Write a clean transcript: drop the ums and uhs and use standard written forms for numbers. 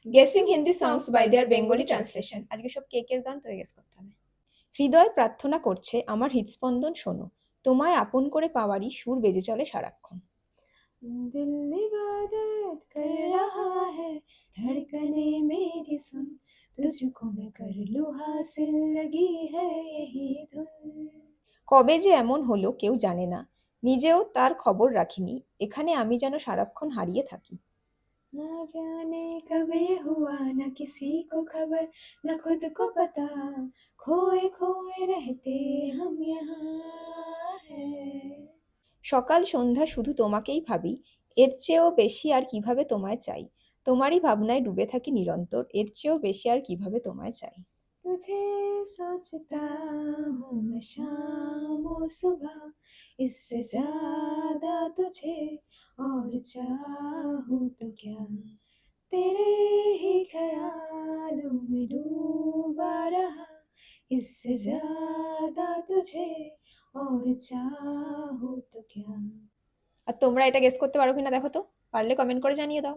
Guessing Hindi songs by their Bengali translation. আজকে সব কেকের গান, তো গেস করতে হবে। হৃদয় প্রার্থনা করছে আমার হৃদস্পন্দন শোনো, তোমায় আপন করে পাওয়ারই সুর বেজে চলে সারাক্ষণ। दिल इबादत कर रहा है, धड़कने मेरी सुन, तुझको मैं कर लूं हासिल, लगी है यही धुन। কবে যে এমন হলো কেউ জানে না, নিজেও তার খবর রাখিনি, এখানে আমি যেন সারাক্ষণ হারিয়ে থাকি। ना जाने कब ये हुआ, ना किसी को खबर, ना खुद को पता, खोए खोए रहते हम यहाँ है। সকাল সন্ধ্যা শুধু তোমাকেই ভাবি, এর চেয়েও বেশি আর কিভাবে তোমায় চাই। তোমারই ভাবনায় ডুবে থাকি নিরন্তর, এর চেয়েও বেশি আর কিভাবে তোমায় চাই। तुझे सोचता हूँ मैं शाम और सुबह, इससे ज्यादा तुझे और चाहूँ तो क्या, तेरे ही ख्यालों में डूबा रहा, इससे ज्यादा तुझे और चाहूँ तो क्या। আর তোমরা এটা গেস করতে পারো কিনা দেখো তো, পারলে কমেন্ট করে জানিয়ে দাও।